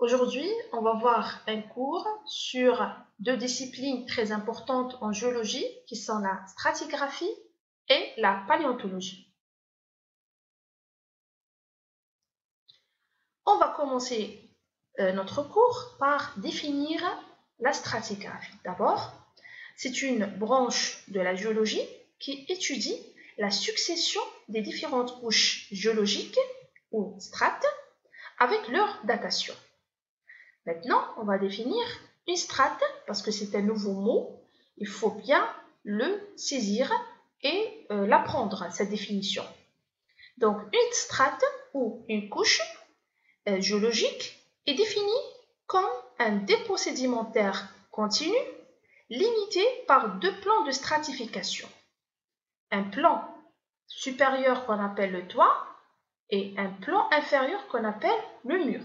Aujourd'hui, on va voir un cours sur deux disciplines très importantes en géologie qui sont la stratigraphie et la paléontologie. On va commencer notre cours par définir la stratigraphie. D'abord, c'est une branche de la géologie qui étudie la succession des différentes couches géologiques ou strates avec leur datation. Maintenant, on va définir une strate parce que c'est un nouveau mot. Il faut bien le saisir et l'apprendre, cette définition. Donc, une strate ou une couche géologique est définie comme un dépôt sédimentaire continu limité par deux plans de stratification. Un plan supérieur qu'on appelle le toit et un plan inférieur qu'on appelle le mur.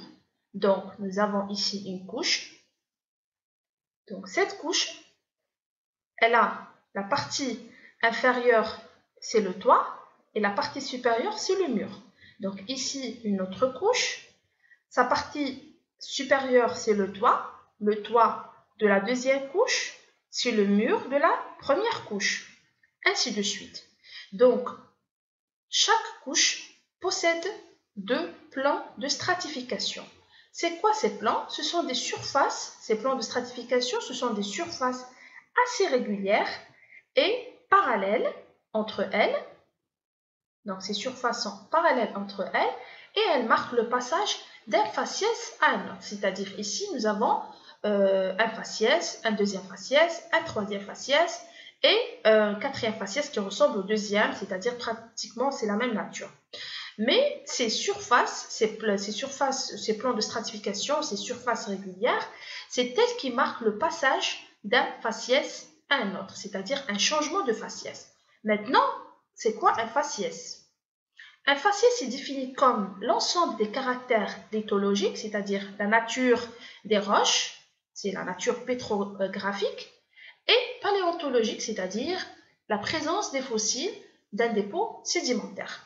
Donc, nous avons ici une couche. Donc, cette couche, elle a la partie inférieure, c'est le toit, et la partie supérieure, c'est le mur. Donc, ici, une autre couche. Sa partie supérieure, c'est le toit de la deuxième couche, c'est le mur de la première couche, ainsi de suite. Donc, chaque couche possède deux plans de stratification. C'est quoi ces plans? Ce sont des surfaces, ces plans de stratification, ce sont des surfaces assez régulières et parallèles entre elles. Donc ces surfaces sont parallèles entre elles et elles marquent le passage d'un faciès à un autre. C'est-à-dire ici, nous avons un faciès, un deuxième faciès, un troisième faciès et un quatrième faciès qui ressemble au deuxième, c'est-à-dire pratiquement c'est la même nature. Mais ces surfaces, ces plans de stratification, ces surfaces régulières, c'est elles qui marquent le passage d'un faciès à un autre, c'est-à-dire un changement de faciès. Maintenant, c'est quoi un faciès? Un faciès est défini comme l'ensemble des caractères lithologiques, c'est-à-dire la nature des roches, c'est la nature pétrographique, et paléontologique, c'est-à-dire la présence des fossiles d'un dépôt sédimentaire.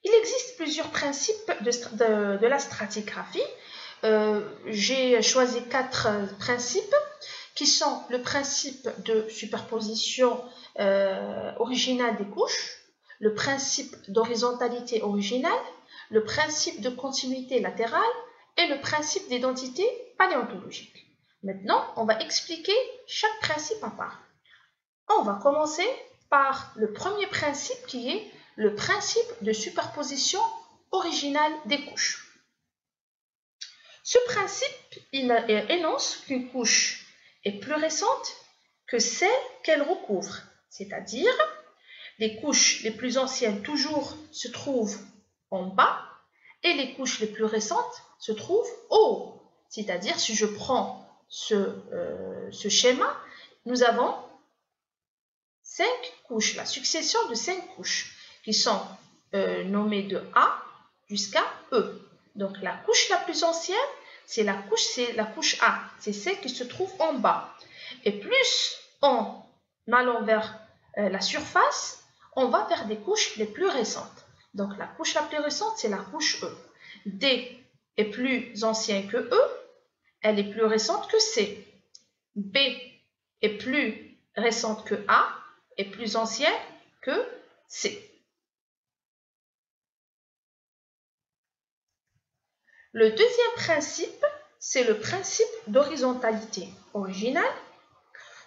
Il existe plusieurs principes de la stratigraphie. J'ai choisi 4 principes qui sont le principe de superposition originale des couches, le principe d'horizontalité originale, le principe de continuité latérale et le principe d'identité paléontologique. Maintenant, on va expliquer chaque principe à part. On va commencer par le premier principe qui est le principe de superposition originale des couches. Ce principe énonce qu'une couche est plus récente que celle qu'elle recouvre, c'est-à-dire les couches les plus anciennes toujours se trouvent en bas et les couches les plus récentes se trouvent au haut. C'est-à-dire, si je prends ce schéma, nous avons 5 couches, la succession de 5 couches qui sont nommées de A jusqu'à E. Donc la couche la plus ancienne, c'est la couche A, c'est celle qui se trouve en bas. Et plus en allant vers la surface, on va vers des couches les plus récentes. Donc la couche la plus récente, c'est la couche E. D est plus ancien que E, elle est plus récente que C. B est plus récente que A, est plus ancien que C. Le deuxième principe, c'est le principe d'horizontalité originale.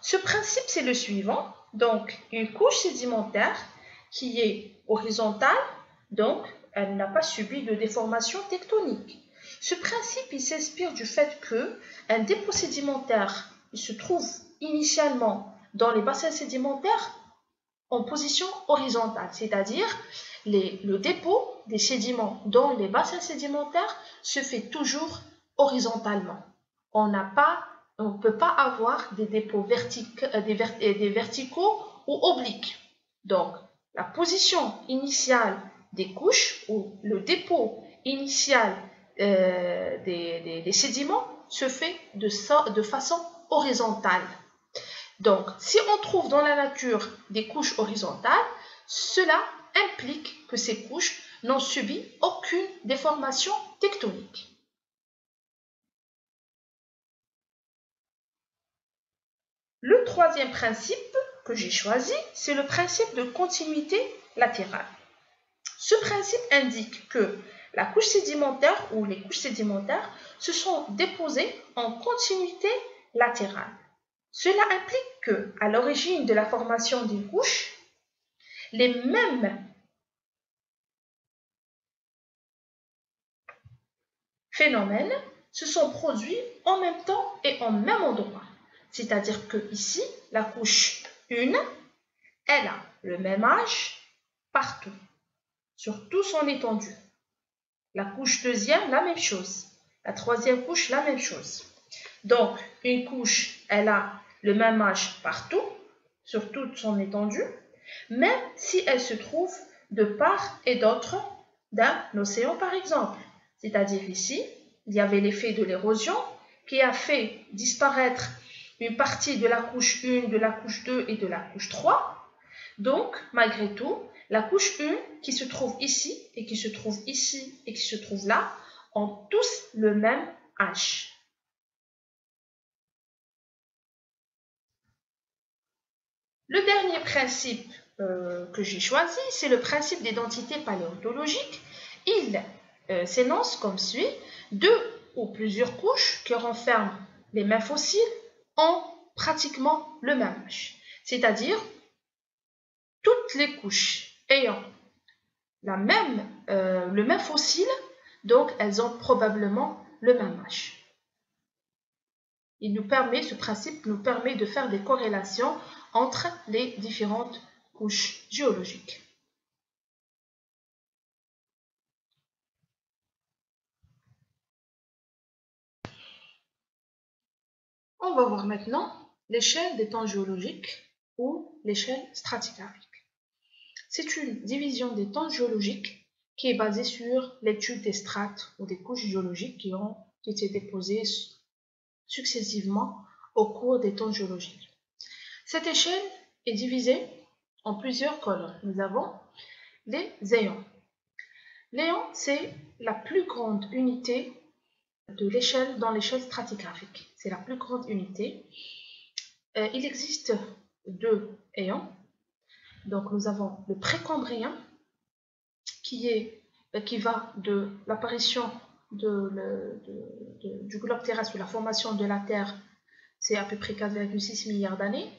Ce principe, c'est le suivant. Donc, une couche sédimentaire qui est horizontale, donc elle n'a pas subi de déformation tectonique. Ce principe, il s'inspire du fait qu'un dépôt sédimentaire il se trouve initialement dans les bassins sédimentaires en position horizontale, c'est-à-dire le dépôt des sédiments dans les bassins sédimentaires se fait toujours horizontalement. On ne peut pas avoir des dépôts verticaux ou obliques. Donc, la position initiale des couches ou le dépôt initial des sédiments se fait de façon horizontale. Donc, si on trouve dans la nature des couches horizontales, cela implique que ces couches n'ont subi aucune déformation tectonique. Le troisième principe que j'ai choisi, c'est le principe de continuité latérale. Ce principe indique que la couche sédimentaire ou les couches sédimentaires se sont déposées en continuité latérale. Cela implique que, à l'origine de la formation d'une couche, les mêmes phénomènes se sont produits en même temps et en même endroit. C'est-à-dire que ici, la couche 1, elle a le même âge partout, sur tout son étendue. La couche deuxième, la même chose. La troisième couche, la même chose. Donc, une couche, elle a le même âge partout, sur toute son étendue, même si elle se trouve de part et d'autre d'un océan, par exemple. C'est-à-dire ici, il y avait l'effet de l'érosion qui a fait disparaître une partie de la couche 1, de la couche 2 et de la couche 3. Donc, malgré tout, la couche 1 qui se trouve ici et qui se trouve ici et qui se trouve là ont tous le même âge. Le dernier principe que j'ai choisi, c'est le principe d'identité paléontologique. Il s'énonce comme suit: deux ou plusieurs couches qui renferment les mêmes fossiles ont pratiquement le même âge. C'est-à-dire, toutes les couches ayant le même fossile, donc elles ont probablement le même âge. Ce principe nous permet de faire des corrélations entre les différentes couches géologiques. On va voir maintenant l'échelle des temps géologiques ou l'échelle stratigraphique. C'est une division des temps géologiques qui est basée sur l'étude des strates ou des couches géologiques qui ont été déposées successivement au cours des temps géologiques. Cette échelle est divisée en plusieurs colonnes. Nous avons les éons. L'éon, c'est la plus grande unité de l'échelle dans l'échelle stratigraphique. C'est la plus grande unité. Il existe deux éons. Donc nous avons le précambrien qui va de l'apparition du globe terrestre ou la formation de la Terre, c'est à peu près 4,6 milliards d'années,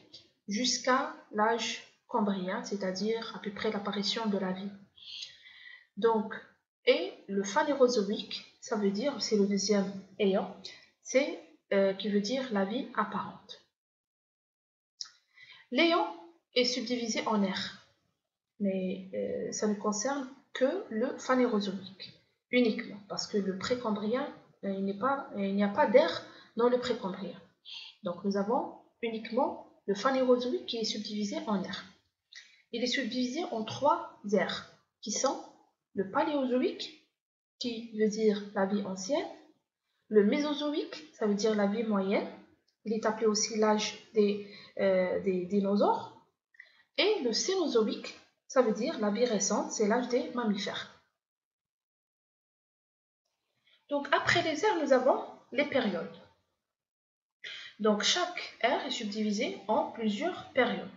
jusqu'à l'âge cambrien, c'est-à-dire à peu près l'apparition de la vie. Donc, et le phanérozoïque, ça veut dire, c'est le deuxième éon, qui veut dire la vie apparente. L'éon est subdivisé en ères, mais ça ne concerne que le phanérozoïque, uniquement, parce que le précambrien, il n'y a pas d'ère dans le précambrien. Donc nous avons uniquement le phanérozoïque qui est subdivisé en ères. Il est subdivisé en trois ères, qui sont le paléozoïque, qui veut dire la vie ancienne, le mésozoïque, ça veut dire la vie moyenne, il est appelé aussi l'âge des dinosaures, et le cénozoïque, ça veut dire la vie récente, c'est l'âge des mammifères. Donc après les ères, nous avons les périodes. Donc chaque ère est subdivisée en plusieurs périodes.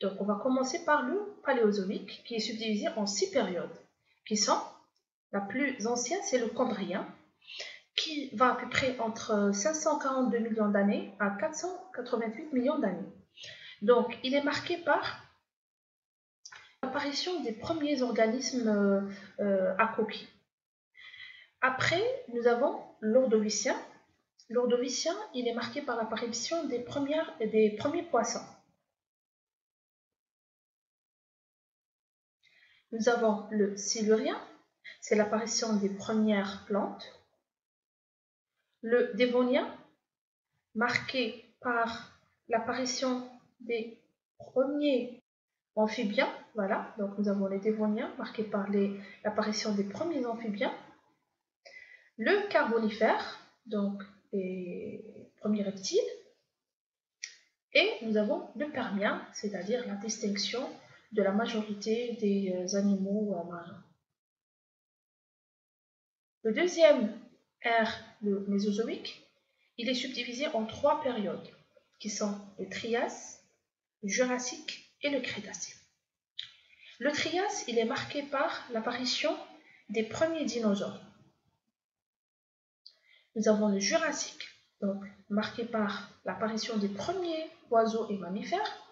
Donc on va commencer par le paléozoïque, qui est subdivisé en 6 périodes, qui sont, la plus ancienne, c'est le cambrien, qui va à peu près entre 542 millions d'années à 488 millions d'années. Donc il est marqué par l'apparition des premiers organismes à coquilles. Après, nous avons l'ordovicien. L'ordovicien, il est marqué par l'apparition des premiers poissons. Nous avons le silurien, c'est l'apparition des premières plantes. Le dévonien, marqué par l'apparition des premiers amphibiens. Voilà, donc nous avons les dévoniens, marqués par l'apparition des premiers amphibiens. Le carbonifère, donc les premiers reptiles. Et nous avons le Permien, c'est-à-dire la distinction de la majorité des animaux marins. Le deuxième ère, le Mésozoïque, il est subdivisé en 3 périodes, qui sont le Trias, le Jurassique et le Crétacé. Le Trias, il est marqué par l'apparition des premiers dinosaures. Nous avons le Jurassique, donc marqué par l'apparition des premiers oiseaux et mammifères.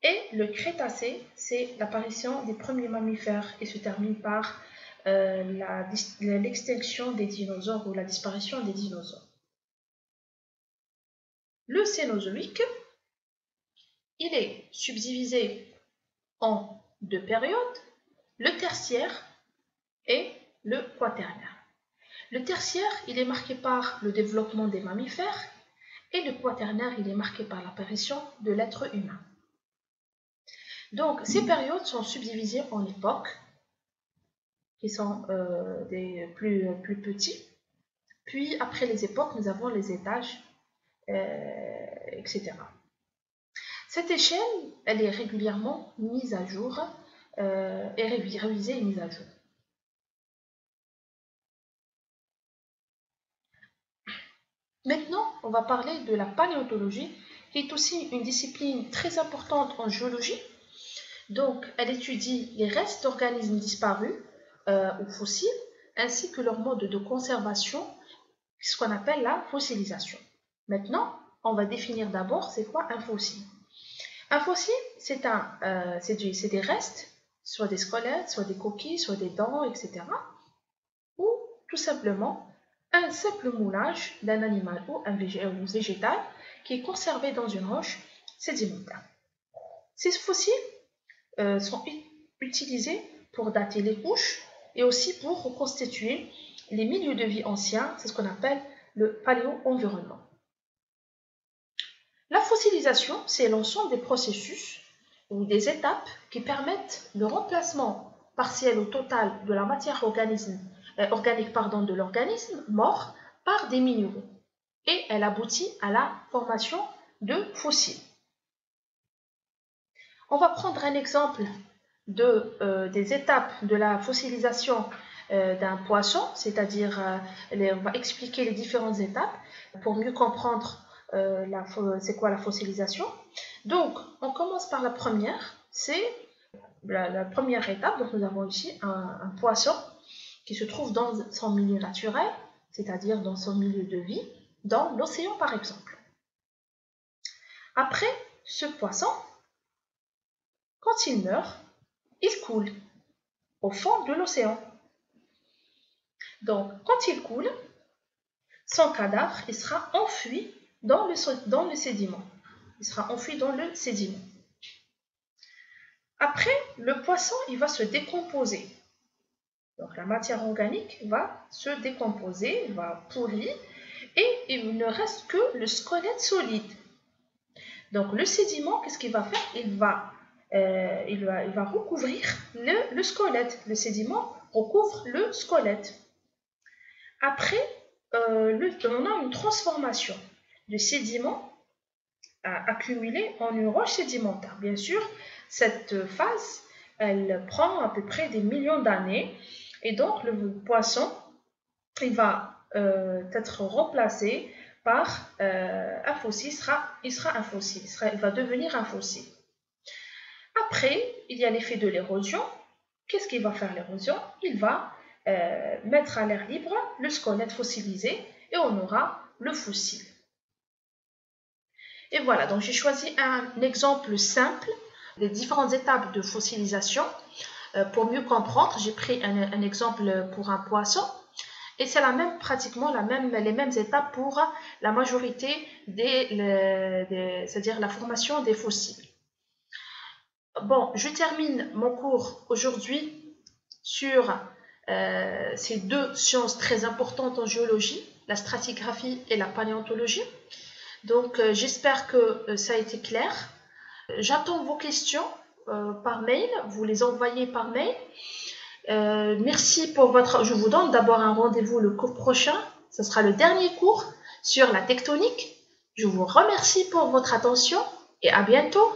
Et le Crétacé, c'est l'apparition des premiers mammifères et se termine par l'extinction des dinosaures ou la disparition des dinosaures. Le Cénozoïque, il est subdivisé en 2 périodes, le Tertiaire et le Quaternaire. Le Tertiaire, il est marqué par le développement des mammifères et le Quaternaire, il est marqué par l'apparition de l'être humain. Donc, ces périodes sont subdivisées en époques qui sont des plus petits. Puis, après les époques, nous avons les étages, etc. Cette échelle, elle est régulièrement mise à jour et révisée et mise à jour. Maintenant, on va parler de la paléontologie, qui est aussi une discipline très importante en géologie. Donc, elle étudie les restes d'organismes disparus ou fossiles, ainsi que leur mode de conservation, ce qu'on appelle la fossilisation. Maintenant, on va définir d'abord c'est quoi un fossile. Un fossile, c'est des restes, soit des squelettes, soit des coquilles, soit des dents, etc. Ou tout simplement un simple moulage d'un animal ou un végétal qui est conservé dans une roche sédimentaire. Ces fossiles sont utilisés pour dater les couches et aussi pour reconstituer les milieux de vie anciens, c'est ce qu'on appelle le paléo-environnement. La fossilisation, c'est l'ensemble des processus ou des étapes qui permettent le remplacement partiel ou total de la matière organique de l'organisme mort par des minéraux. Et elle aboutit à la formation de fossiles. On va prendre un exemple des étapes de la fossilisation d'un poisson, c'est-à-dire on va expliquer les différentes étapes pour mieux comprendre c'est quoi la fossilisation. Donc, on commence par la première, c'est la première étape. Donc, nous avons ici un poisson qui se trouve dans son milieu naturel, c'est-à-dire dans son milieu de vie, dans l'océan par exemple. Après, ce poisson, quand il meurt, il coule au fond de l'océan. Donc, quand il coule, son cadavre il sera enfoui dans le sédiment. Il sera enfoui dans le sédiment. Après, le poisson il va se décomposer. Donc, la matière organique va se décomposer, va pourrir, et il ne reste que le squelette solide. Donc, le sédiment, qu'est-ce qu'il va faire? Il va recouvrir le squelette. Le sédiment recouvre le squelette. Après, on a une transformation du sédiment accumulé en une roche sédimentaire. Bien sûr, cette phase, elle prend à peu près des millions d'années. Et donc, le poisson, il va être remplacé par un fossile. Il sera un fossile. Il va devenir un fossile. Après, il y a l'effet de l'érosion. Qu'est-ce qu'il va faire l'érosion? Il va mettre à l'air libre le squelette fossilisé et on aura le fossile. Et voilà, donc j'ai choisi un exemple simple des différentes étapes de fossilisation. Pour mieux comprendre, j'ai pris un exemple pour un poisson. Et c'est pratiquement les mêmes étapes pour la majorité c'est-à-dire la formation des fossiles. Bon, je termine mon cours aujourd'hui sur ces 2 sciences très importantes en géologie, la stratigraphie et la paléontologie. Donc, j'espère que ça a été clair. J'attends vos questions par mail, vous les envoyez par mail. Merci pour je vous donne d'abord un rendez-vous le cours prochain. Ce sera le dernier cours sur la tectonique. Je vous remercie pour votre attention et à bientôt.